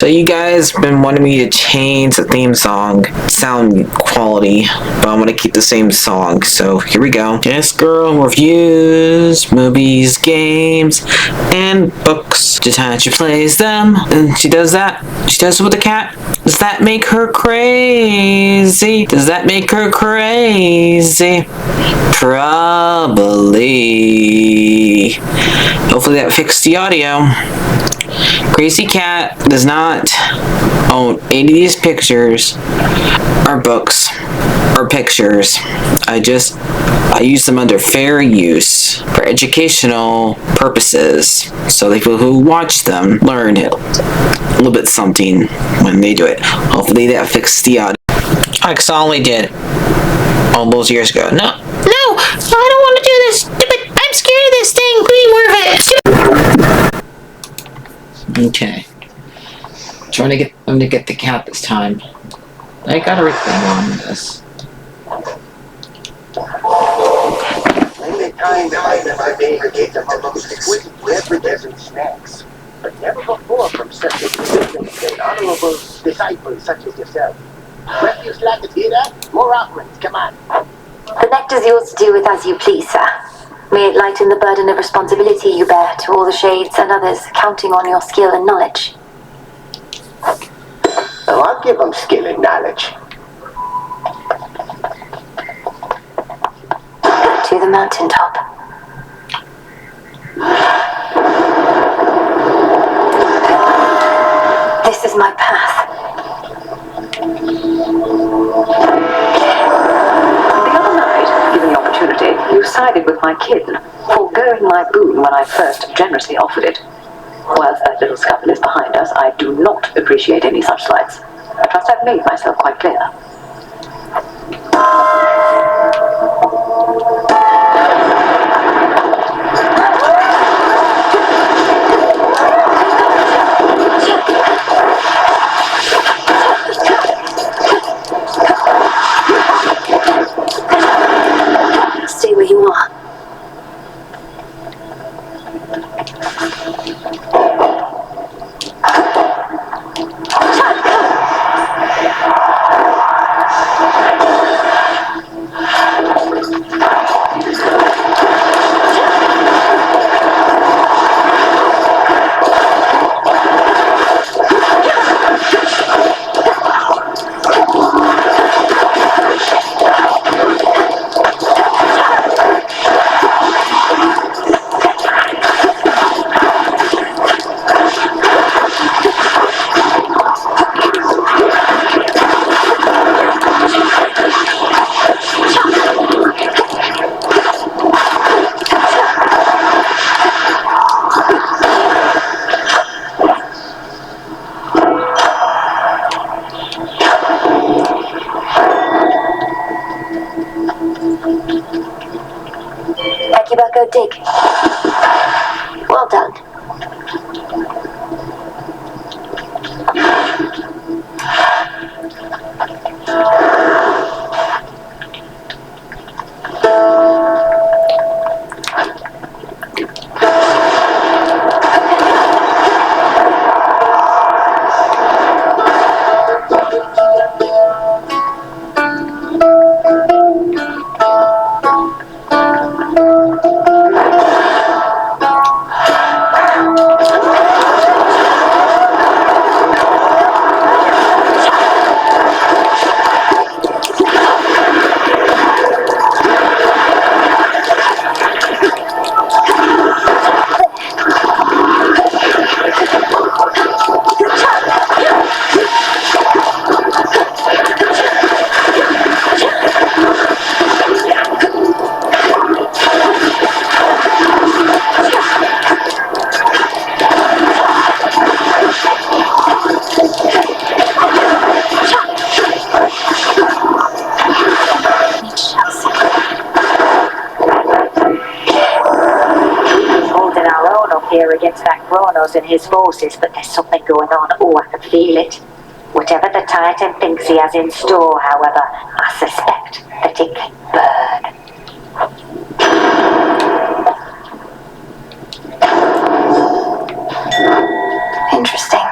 So you guys been wanting me to change the theme song sound quality, but I'm gonna keep the same song. So here we go. This girl reviews movies, games, and books. Just how she plays them, and she does that. She does it with the cat. Does that make her crazy? Does that make her crazy? Probably. Hopefully that fixed the audio. Crazy Cat does not own any of these pictures or books or pictures. I use them under fair use for educational purposes, so the people who watch them learn a little bit something when they do it. Hopefully that fixed the audio. Like I only did all those years ago. No, I don't want to do this. I'm scared of this thing. Please move it. Okay. I'm gonna get the cat this time. I got everything on this. Many times I've aggregate among exquisite beverages and snacks, but never before from such experienced and honorable disciples such as yourself. Refuse like to hear that? More offerings, come on. The nectar's yours to do with as you please, sir. May it lighten the burden of responsibility you bear to all the shades and others counting on your skill and knowledge. Oh, I'll give them skill and knowledge. To the mountaintop. This is my path. The other night, given the opportunity, you sided with my kin, foregoing my boon when I first generously offered it. Whilst that little scuffle is behind us, I do not appreciate any such slights. I trust I've made myself quite clear. Stay where you are. Go dig. Well done. Here against that Kronos and his forces, but there's something going on. Oh, I can feel it. Whatever the Titan thinks he has in store, however, I suspect that it can burn. Interesting.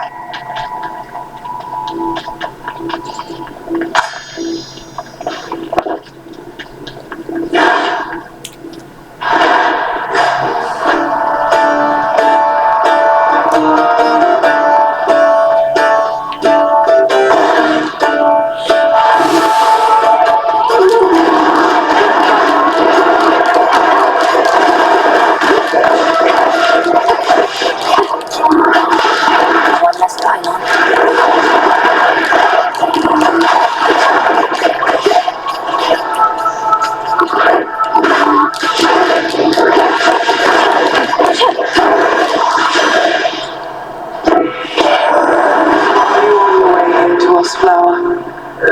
Ghost Flower.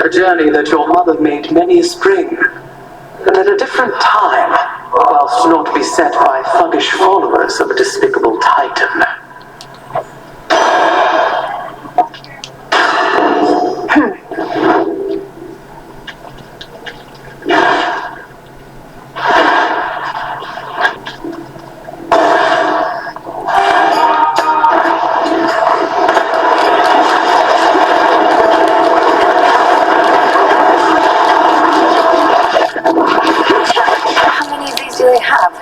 A journey that your mother made many a spring, but at a different time, whilst not beset by thuggish followers of a despicable titan. How many of these do they have?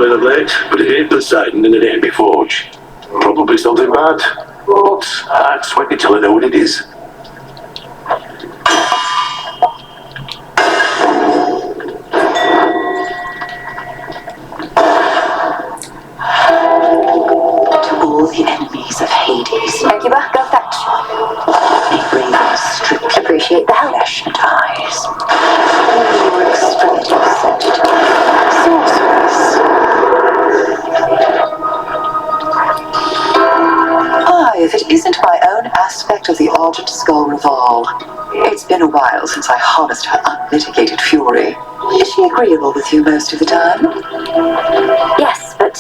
Of late, but it ain't Poseidon and it ain't me forge. Probably something bad, but I'd sweat it till I know what it is. To all the enemies of Hades, Akiba, go fetch. may ravens strip Appreciate the help. flesh and eyes. All your extremities sent to sorcerers. If it isn't my own aspect of the Argent Skull Reval. It's been a while since I harnessed her unmitigated fury. Is she agreeable with you most of the time? Yes, but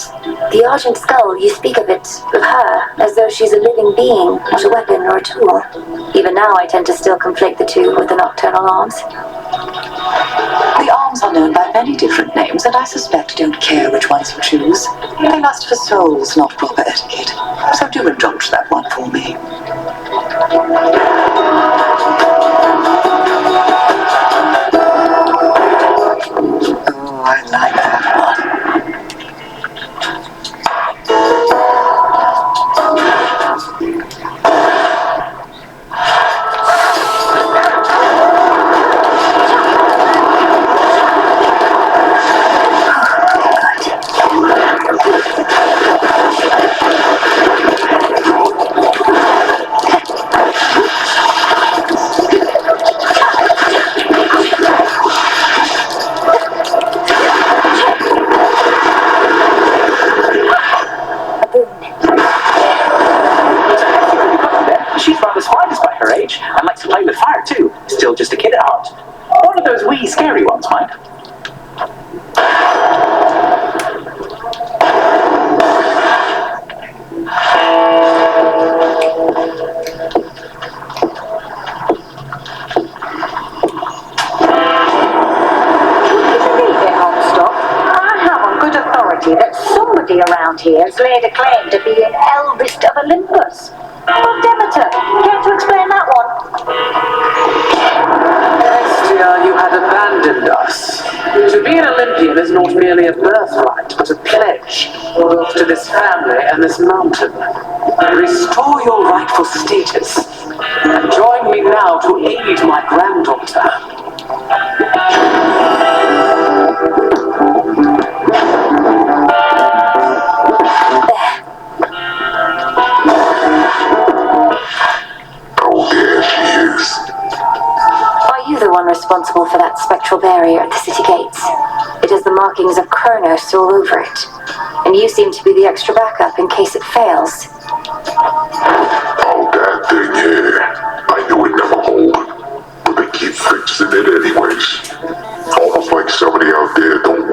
the Argent Skull, you speak of it, of her, as though she's a living being, not a weapon or a tool. Even now I tend to still conflate the two with the nocturnal arms. The arms are known by many different names, and I suspect don't care which ones you choose. They lust for souls, not proper etiquette. So do indulge that one for me. Oh, I like that one. She's rather smart despite her age, and likes to play with fire too. Still just a kid at heart. One of those wee scary ones, mind. That somebody around here has laid a claim to be an eldest of Olympus. Well, Demeter, care to explain that one? Hestia, you had abandoned us. To be an Olympian is not merely a birthright, but a pledge, both to this family and this mountain. Restore your rightful status, and join me now to aid my granddaughter. Are you the one responsible for that spectral barrier at the city gates? It has the markings of Kronos all over it. And you seem to be the extra backup in case it fails. Oh, that thing, yeah. I knew it never hold. But they keep fixing it anyways. Almost like somebody out there don't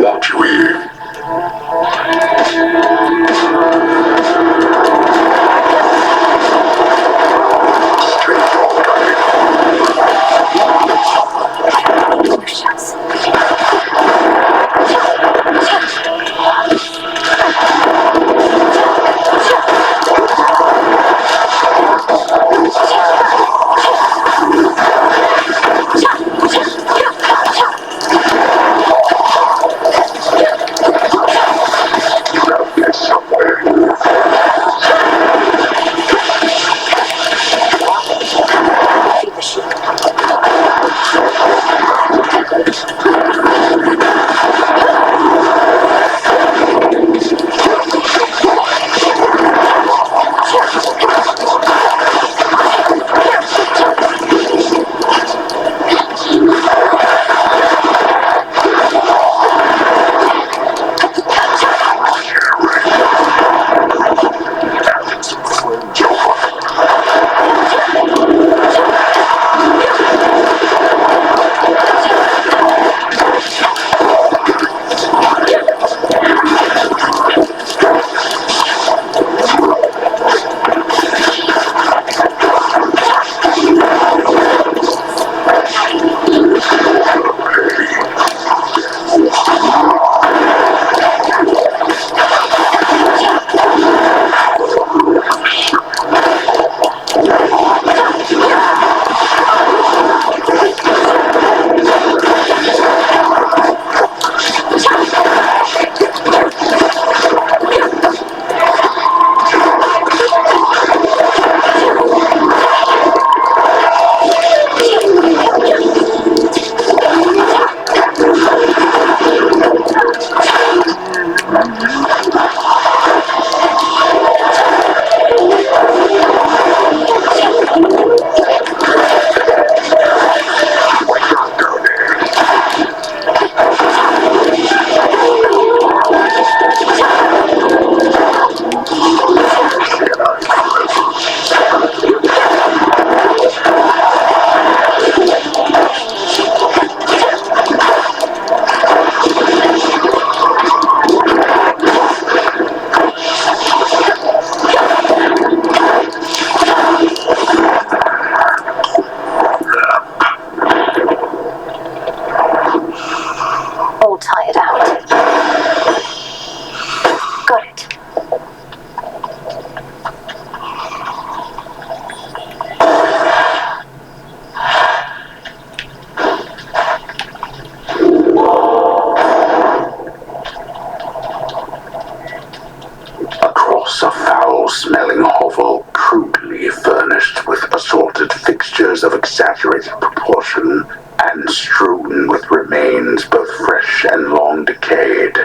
fresh and long decayed,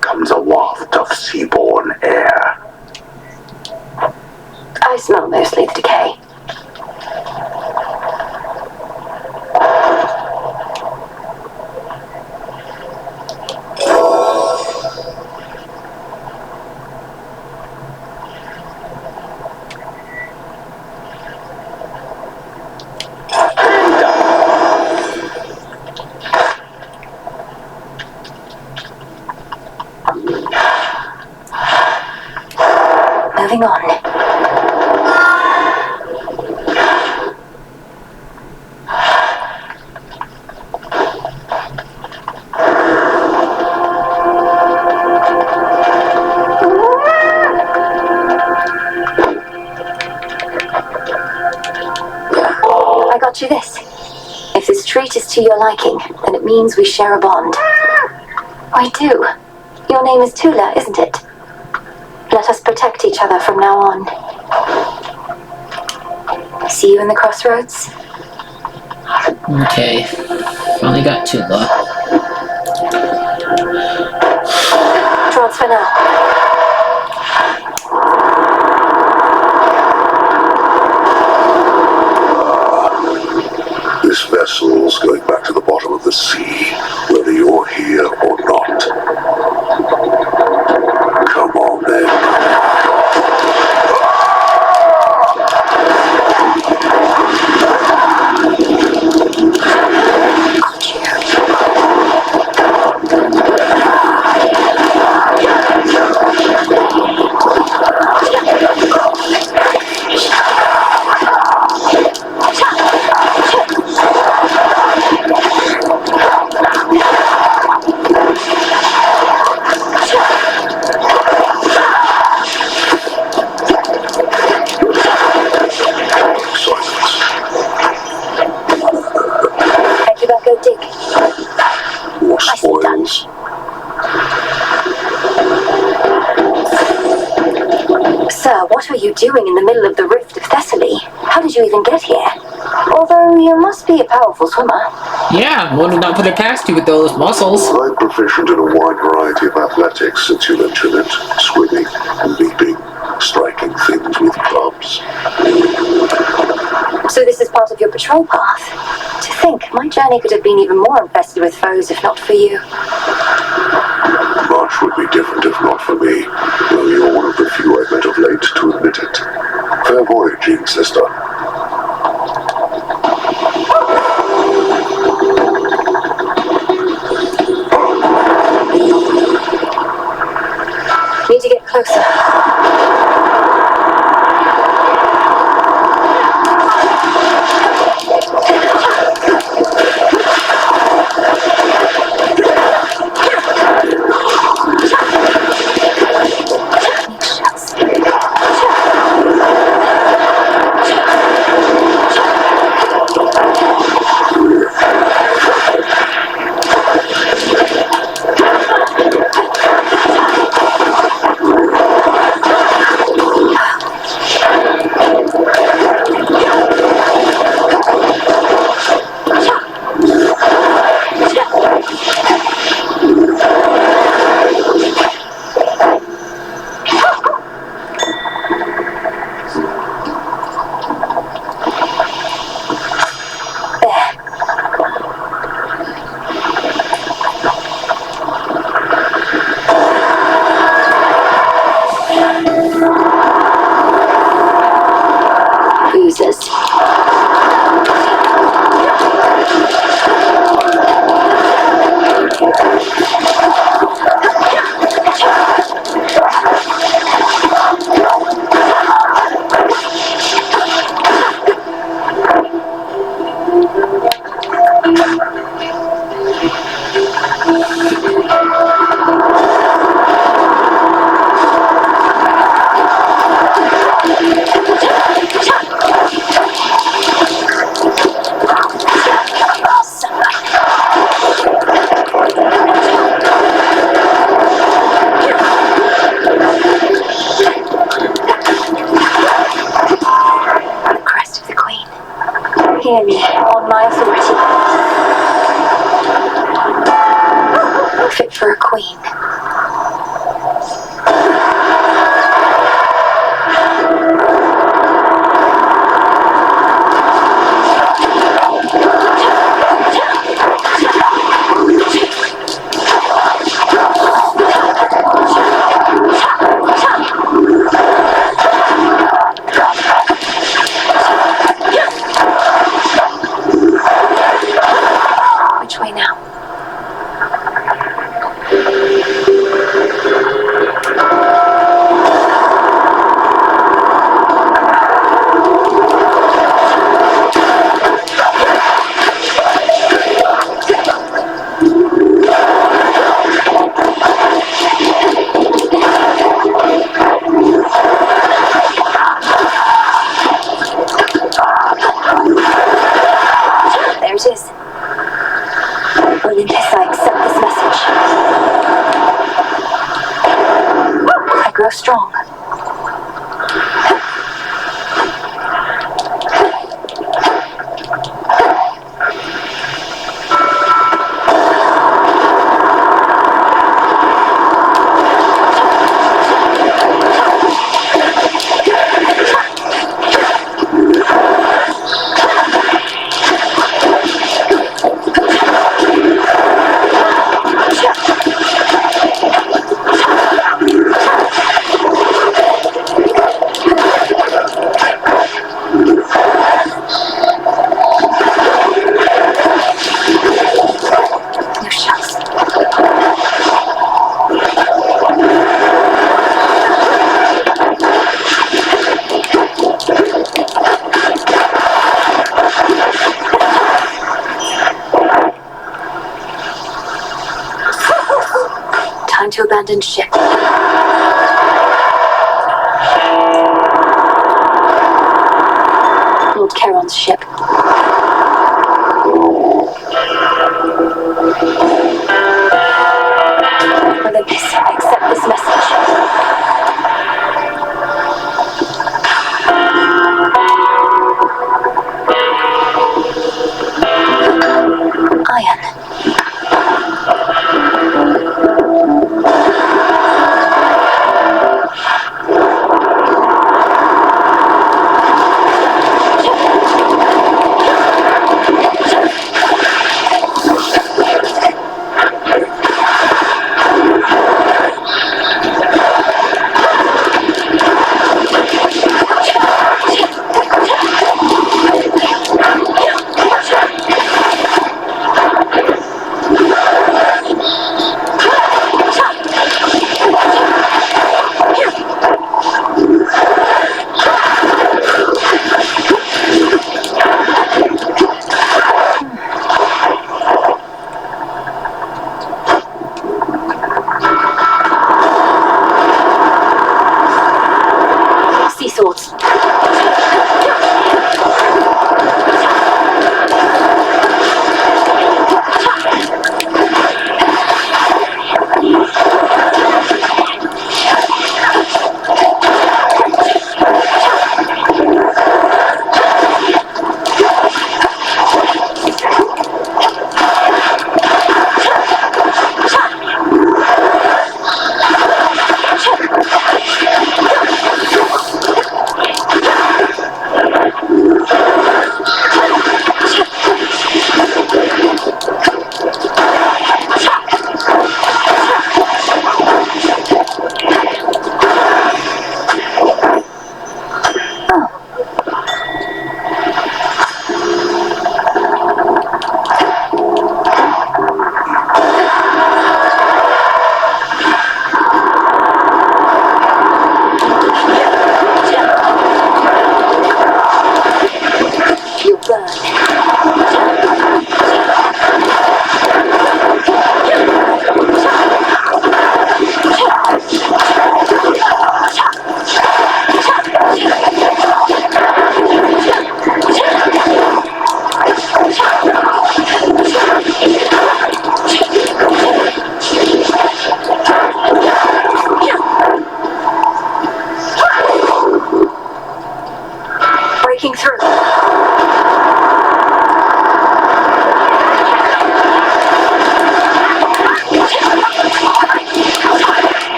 comes a waft of seaborne air. I smell mostly the decay. Moving on. I got you this. If this treat is to your liking, then it means we share a bond. I do. Your name is Tula, isn't it? Let us protect each other from now on. See you in the crossroads? Okay. Finally got Tula. Transfer now. This vessel's going back to the bottom of the sea, whether you're here or not. Come on then. Sir, what are you doing in the middle of the rift of Thessaly? How did you even get here? Although you must be a powerful swimmer. Yeah, one would not put it past you with those muscles. I'm proficient in a wide variety of athletics since you mentioned it. Swimming, leaping, striking things with clubs. So this is part of your patrol path. To think, my journey could have been even more infested with foes if not for you. Much would be different if not for me, though you're one of the few I've met of late to admit it. Fair voyaging, sister. Need to get closer. for a queen. Which way now? There it is. Olympus, I accept this message. I grow strong. No shells. Time to abandon ship. Lord Charon's ship. Olympus, I accept this message. Iron.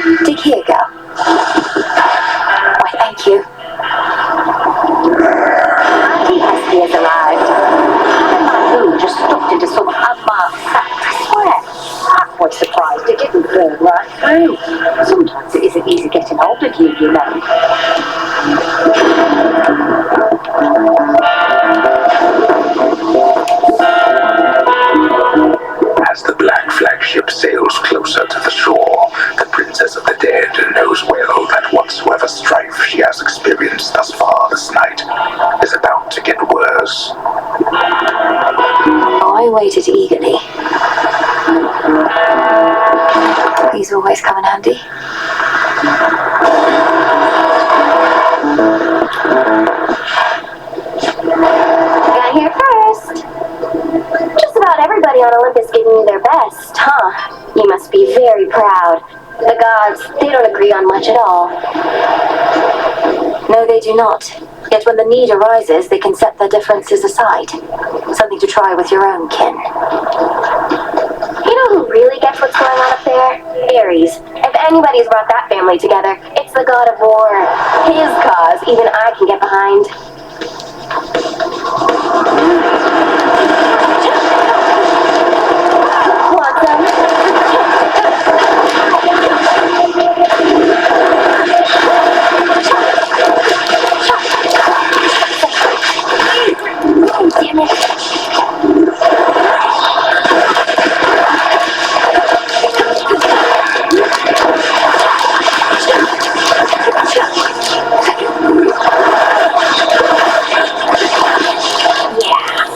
Dig, here you go. Why, thank you. Auntie Hesky has arrived. Having my room just stuffed into some unmarked sack. I swear, that was surprised it didn't burn right through. Sometimes it isn't easy getting hold of you, you know. As the black flagship sails closer to the shore, the Princess of the Dead knows well that whatsoever strife she has experienced thus far this night is about to get worse. Oh, I waited eagerly. These always come in handy. Got here first. Just about everybody on Olympus giving you their best, huh? You must be very proud. The gods, they don't agree on much at all. No, they do not. Yet when the need arises, they can set their differences aside. Something to try with your own kin. You know who really gets what's going on up there? Ares. If anybody's brought that family together, it's the god of war. His cause, even I can get behind. Want some? Oh, damn it. Yeah.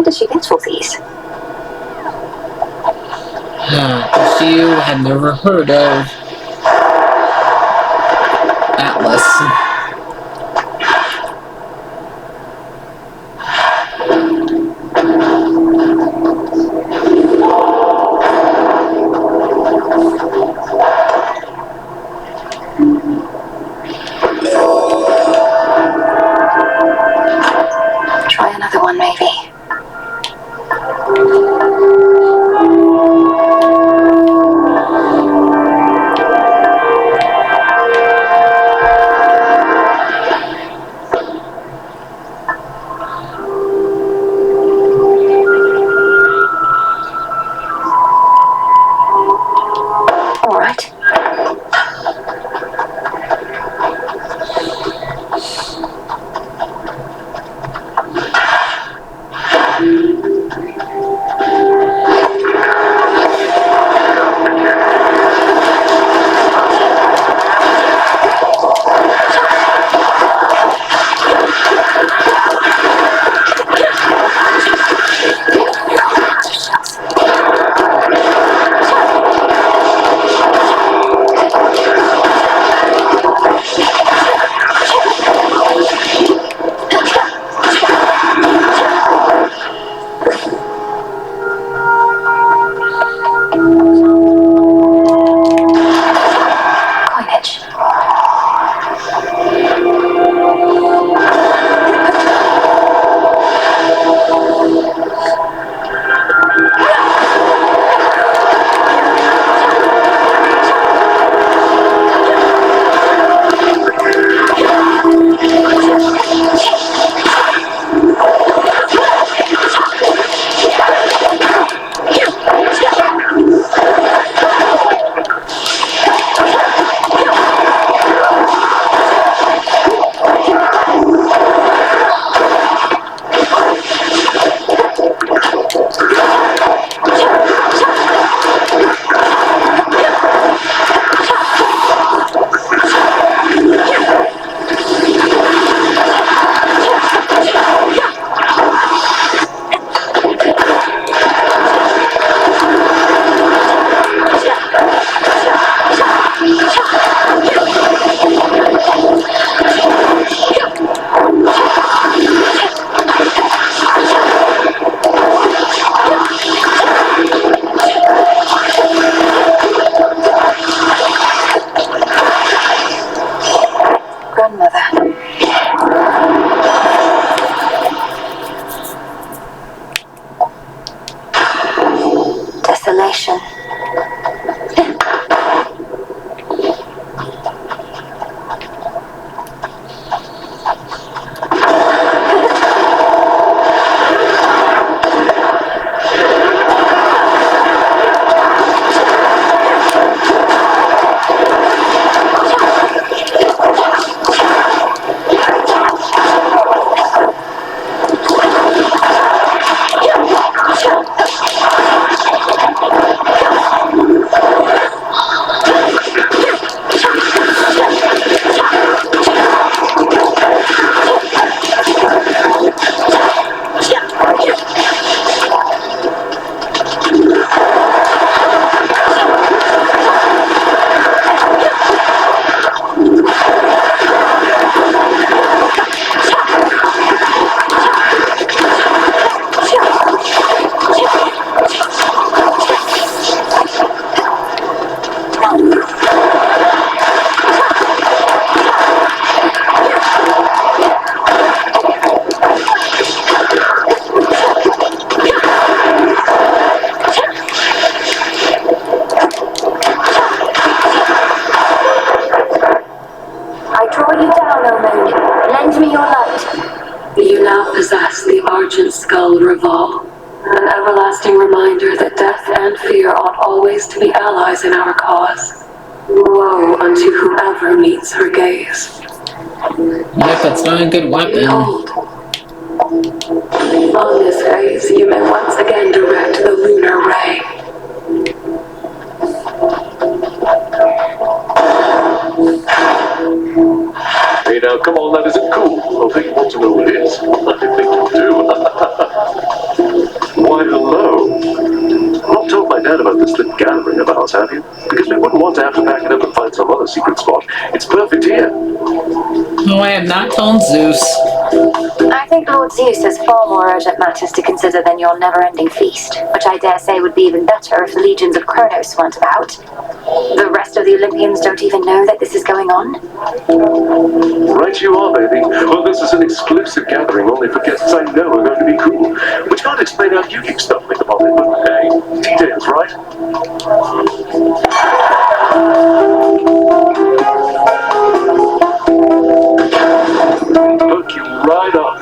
does she get all these? If you had never heard of Atlas. Try another one, maybe. All right. Coinage. Grandmother. Desolation. You now possess the Argent Skull Revolve, an everlasting reminder that death and fear ought always to be allies in our cause. Woe unto whoever meets her gaze. Yep, it's not a good weapon. Behold, on this gaze you may once again direct the lunar ray. Hey now, come on, that isn't cool. I think you want to know what it is. I think you do. gathering of ours, have you? Because we wouldn't want to have to pack it up and find some other secret spot. It's perfect here. No, I have not told Zeus. I think Lord Zeus has far more urgent matters to consider than your never-ending feast, which I dare say would be even better if the legions of Kronos weren't about. The rest of the Olympians don't even know that this is going on. Right you are, baby. Well, this is an exclusive gathering only for guests I know are going to be cool. Which can't explain how you keep stumbling upon it, but hey, details, right? Hook you right up.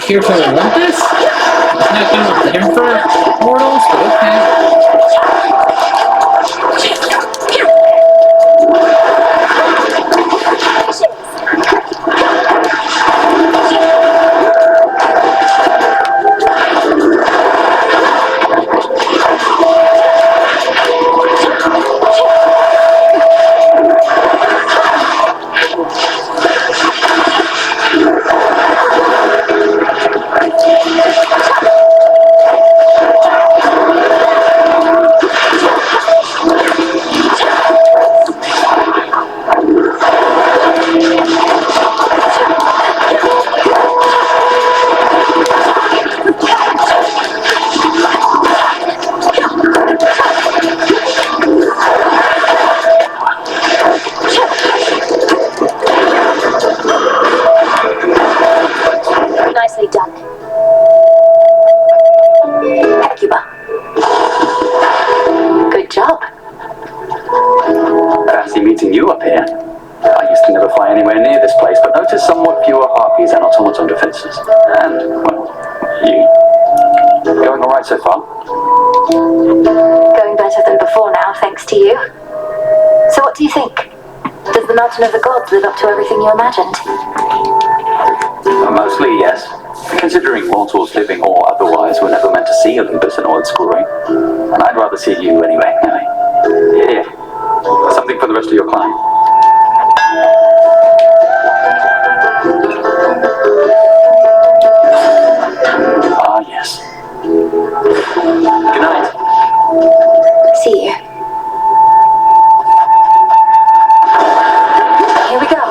Here for Olympus? Isn't that kind of him for mortals? Okay. Nicely done. Hecuba. Good job. Fancy meeting you up here. I used to never fly anywhere near this place, but noticed somewhat fewer harpies and automaton defenses. And, well, you. Going alright so far? Going better than before now, thanks to you. So what do you think? Does the Mountain of the Gods live up to everything you imagined? Mostly, yes. Considering mortals living or otherwise were never meant to see Olympus in all its glory. And I'd rather see you anyway. Here. Something for the rest of your climb. Ah, yes. Good night. See you. Here we go.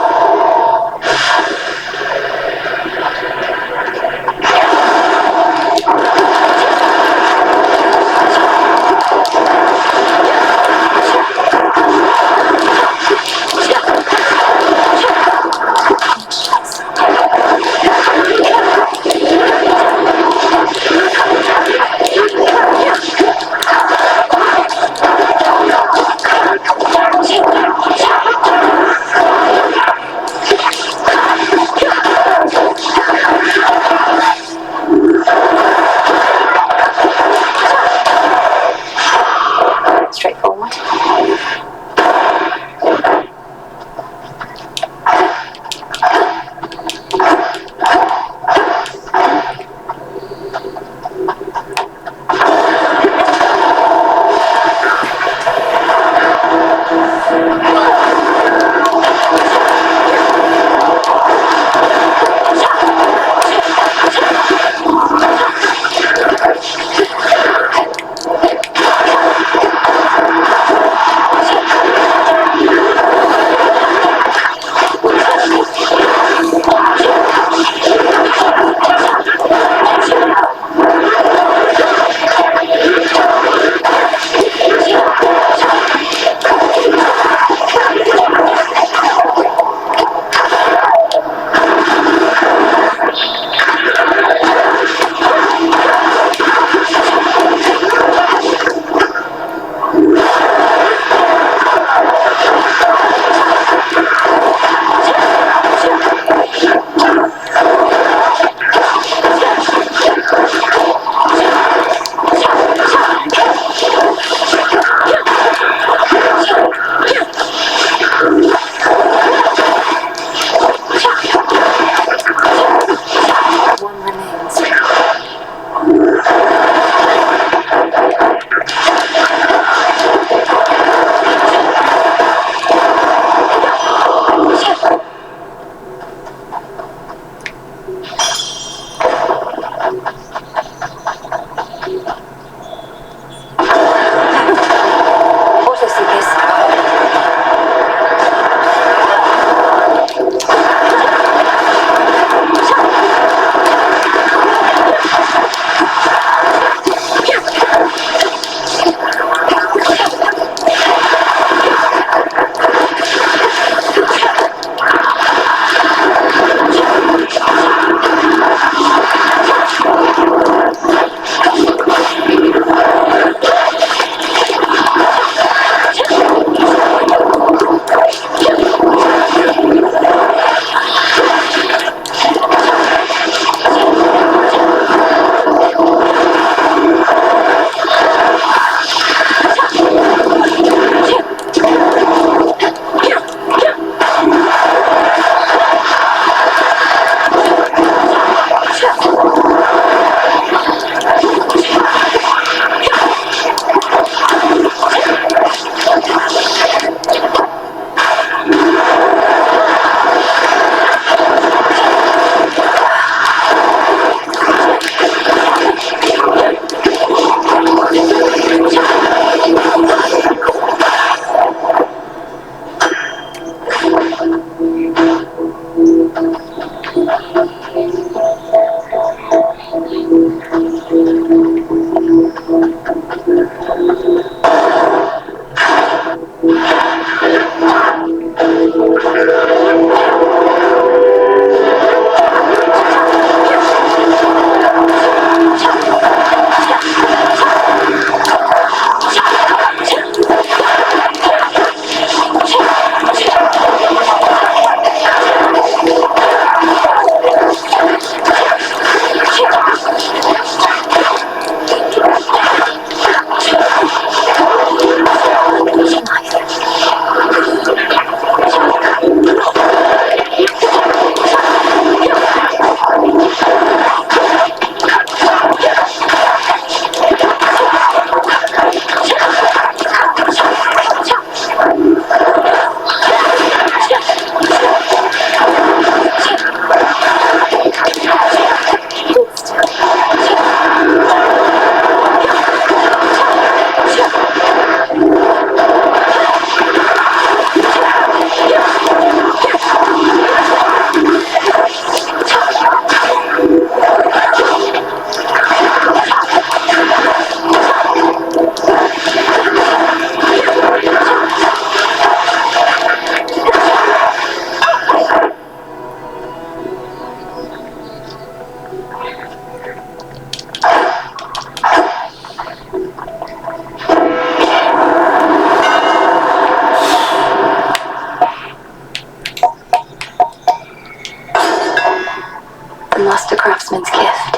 The master craftsman's gift.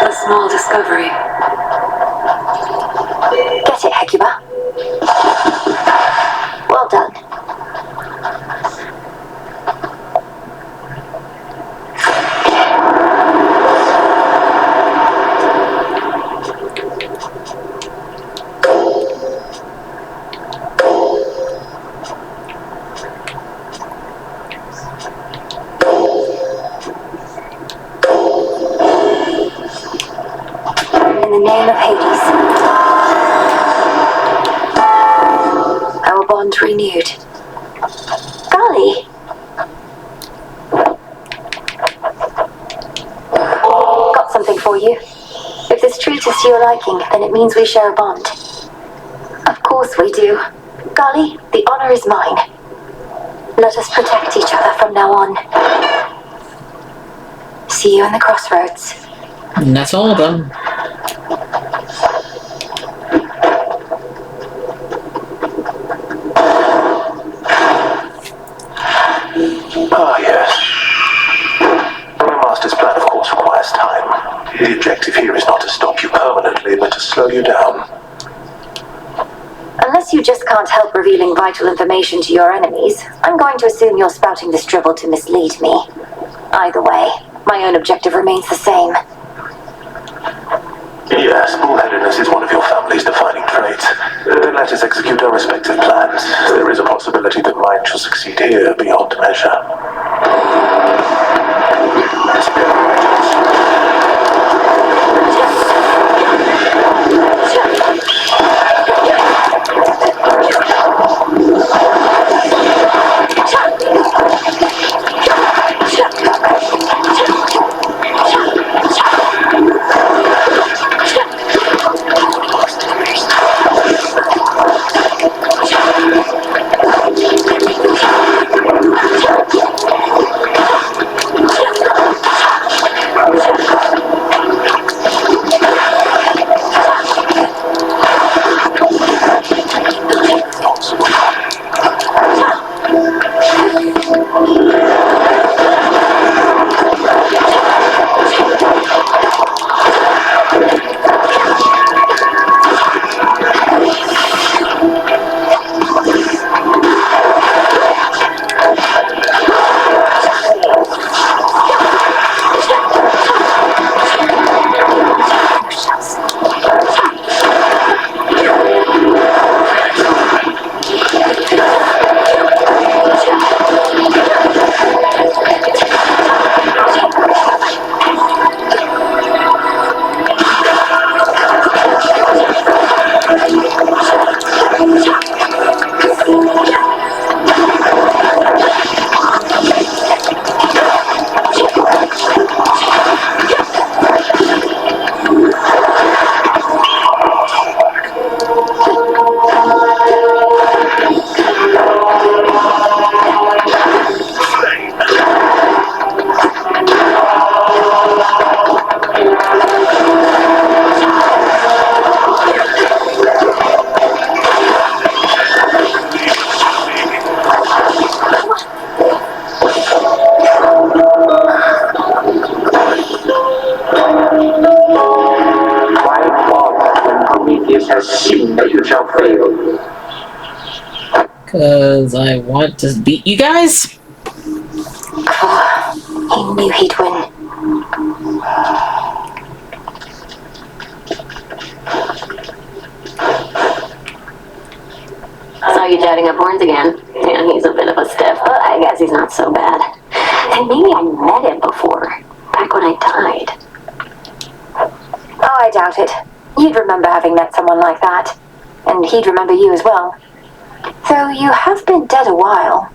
A small discovery. Get it, Hecuba. Well done. In the name of Hades, our bond renewed. Golly! Got something for you. If this treat is to your liking, then it means we share a bond. Of course we do. Golly, the honor is mine. Let us protect each other from now on. See you in the crossroads. And that's all of them. Ah, yes. My master's plan, of course, requires time. The objective here is not to stop you permanently, but to slow you down. Unless you just can't help revealing vital information to your enemies, I'm going to assume you're spouting this dribble to mislead me. Either way, my own objective remains the same. Yes, bullheadedness is one of your family's defining traits. Then let us execute our respective plans. There is a possibility that mine shall succeed here beyond measure. for you. Because I want to beat you guys? He knew he'd win. Saw you chatting up horns again. Yeah, he's a bit of a stiff, but I guess he's not so bad. And maybe I met him before, back when I died. Oh, I doubt it. You'd remember having met someone like that. And he'd remember you as well. Though you have been dead a while.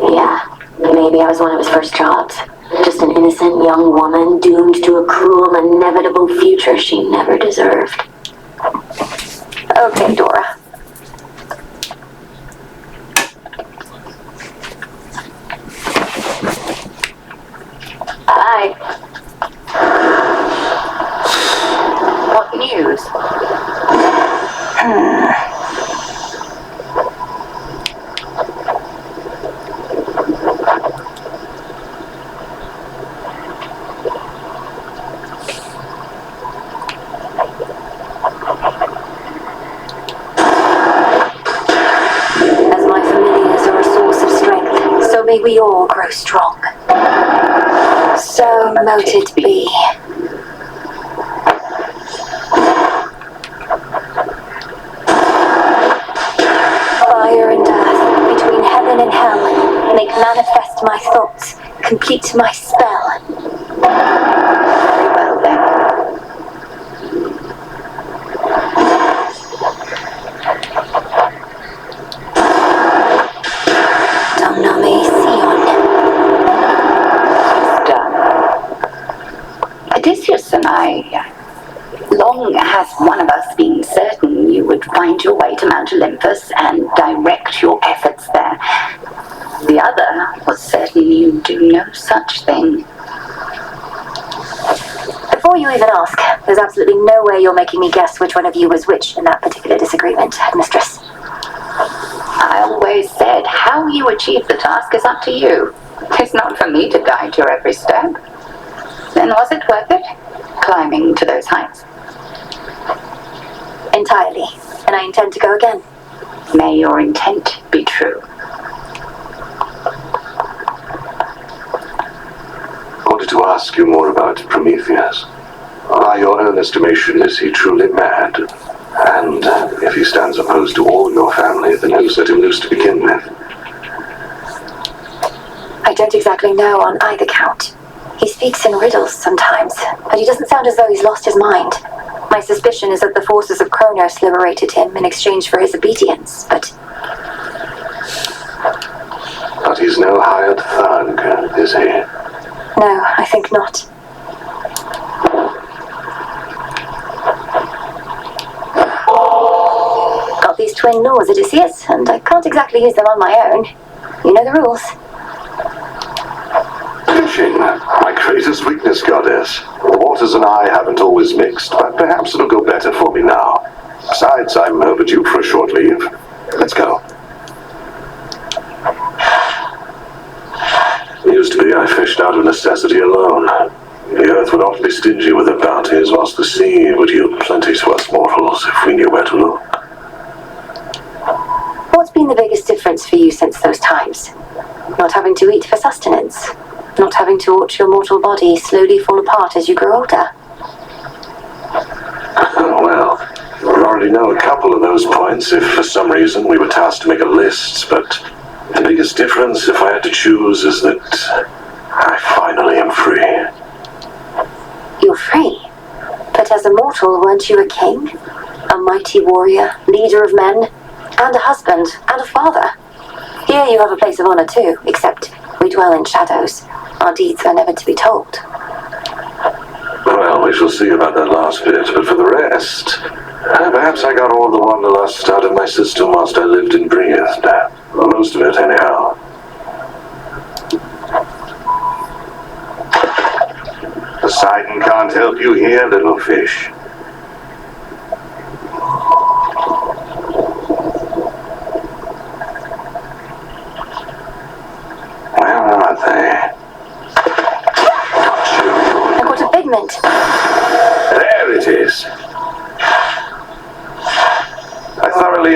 Yeah, maybe I was one of his first jobs. Just an innocent young woman doomed to a cruel, inevitable future she never deserved. Okay, Dora. Hi. What news? As my familiars are a source of strength, so may we all grow strong. So mote it be. Fire and earth, between heaven and hell, make manifest my thoughts, complete my spell. Very well then. Domname Sion. Odysseus and I, long has one of us been certain you would find your way to Mount Olympus and direct your efforts there. The other was certain you'd do no such thing. Before you even ask, there's absolutely no way you're making me guess which one of you was which in that particular disagreement, Headmistress. I always said how you achieve the task is up to you. It's not for me to guide your every step. Then was it worth it, climbing to those heights? Entirely, and I intend to go again. May your intent be true. I wanted to ask you more about Prometheus. By your own estimation, is he truly mad? And if he stands opposed to all your family, then who set him loose to begin with? I don't exactly know on either count. He speaks in riddles sometimes, but he doesn't sound as though he's lost his mind. My suspicion is that the forces of Kronos liberated him in exchange for his obedience, but he's no hired thug, is he? no, I think not. Got these twin laws, Odysseus, and I can't exactly use them on my own. You know the rules. Fishing, my greatest weakness, goddess. The waters and I haven't always mixed, but perhaps it'll go better for me now. Besides, I'm overdue for a short leave. Let's go. Used to be I fished out of necessity alone. The earth would awfully stingy with her bounties, whilst the sea would yield plenty to us mortals if we knew where to look. What's been the biggest difference for you since those times? Not having to eat for sustenance. Not having to watch your mortal body slowly fall apart as you grow older. Well, we already know a couple of those points if for some reason we were tasked to make a list, but the biggest difference, if I had to choose, is that I finally am free. You're free? But as a mortal, weren't you a king? A mighty warrior, leader of men, and a husband, and a father. Here you have a place of honor too, except we dwell in shadows. Our deeds are never to be told. Well, we shall see about that last bit, but for the rest, perhaps I got all the wanderlust out of my system whilst I lived and breathed. Most of it, anyhow. Poseidon can't help you here, little fish. Where are they? I got a pigment. There it is.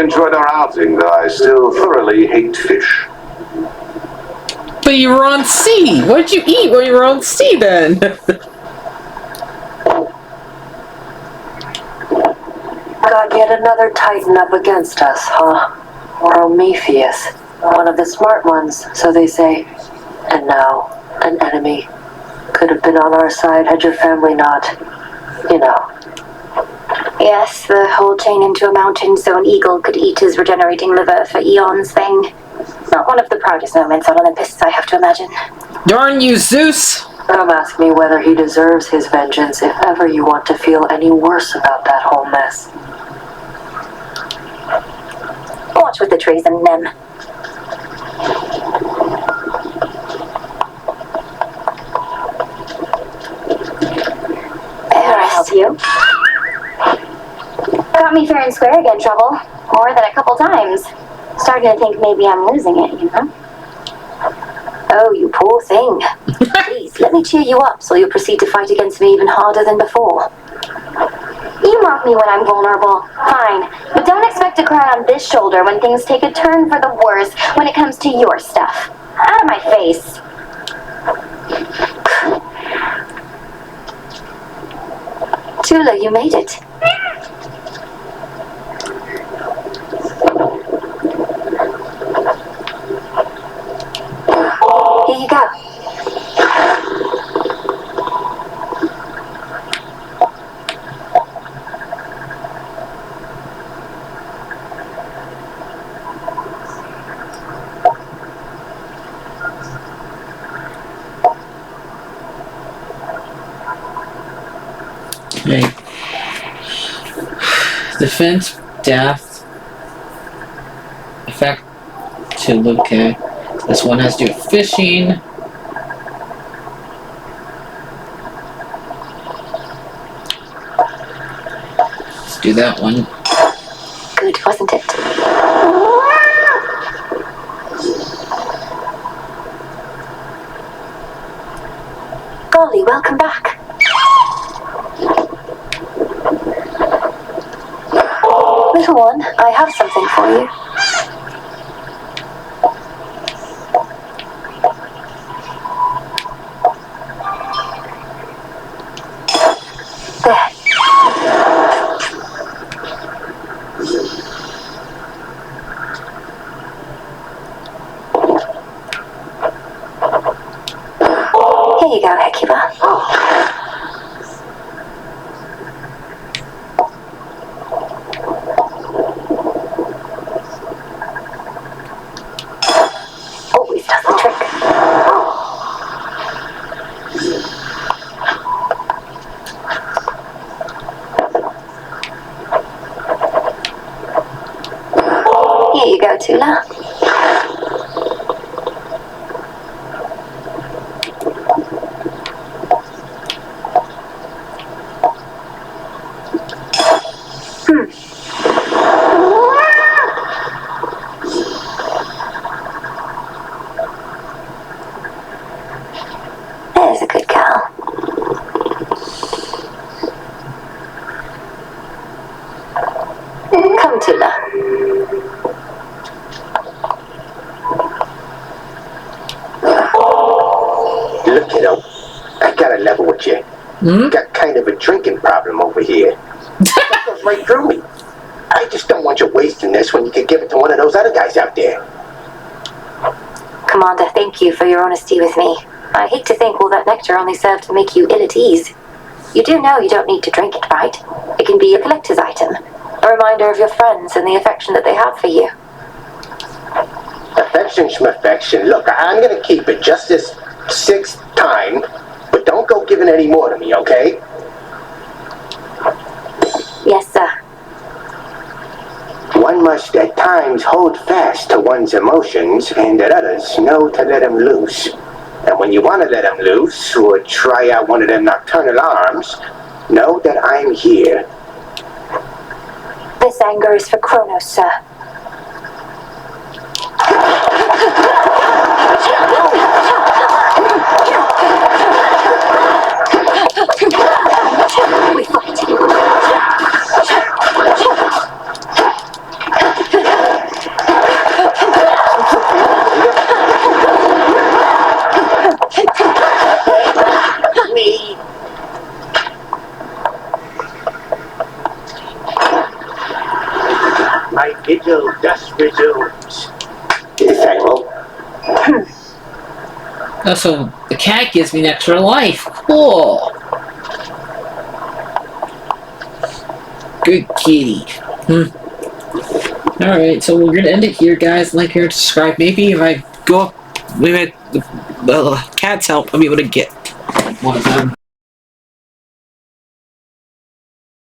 enjoyed our outing, though I still thoroughly hate fish. But you were on sea. What did you eat when you were on sea then? Got yet another Titan up against us, huh? Prometheus. One of the smart ones, so they say. And now, an enemy. Could have been on our side had your family not, you know. Yes, the whole chain into a mountain so an eagle could eat his regenerating liver for eons thing. Not one of the proudest moments on Olympus, I have to imagine. Darn you, Zeus! Don't ask me whether he deserves his vengeance if ever you want to feel any worse about that whole mess. Watch with the trees and them. Help you. Got me fair and square again, Trouble. More than a couple times. Starting to think maybe I'm losing it, you know? Oh, you poor thing. Please, let me cheer you up so you'll proceed to fight against me even harder than before. You mock me when I'm vulnerable. Fine. But don't expect to cry on this shoulder when things take a turn for the worse when it comes to your stuff. Out of my face. Tula, you made it. Here you go. Okay. Defense, death, effect to okay. This one has to do with fishing. Let's do that one. Good, wasn't it? Golly, welcome back. Little one, I have something for you. There. Here you go, Hecuba. Always does the trick. Here you go, Tula. There's a good girl. Come, Tula. Look, I gotta level with you. Got kind of a drinking problem over here. That goes right through me. I just don't want you wasting this when you could give it to one of those other guys out there. Commander, thank you for your honesty with me. I hate to think all that nectar only served to make you ill at ease. You do know you don't need to drink it, right? It can be a collector's item. A reminder of your friends and the affection that they have for you. Affection schmaffection. Look, I'm gonna keep it just this 6th time, but don't go giving any more to me, okay? Yes, sir. One must at times hold fast to one's emotions, and at others know to let them loose. And when you want to let them loose, or try out one of them nocturnal arms, know that I'm here. This anger is for Kronos, sir. We fight. resumes. Very well. Oh, so the cat gives me an extra life. Cool. Good kitty. Alright, so we're gonna end it here, guys. Like, share, subscribe. Maybe if I go up, maybe the cat's help, I'll be able to get one of them.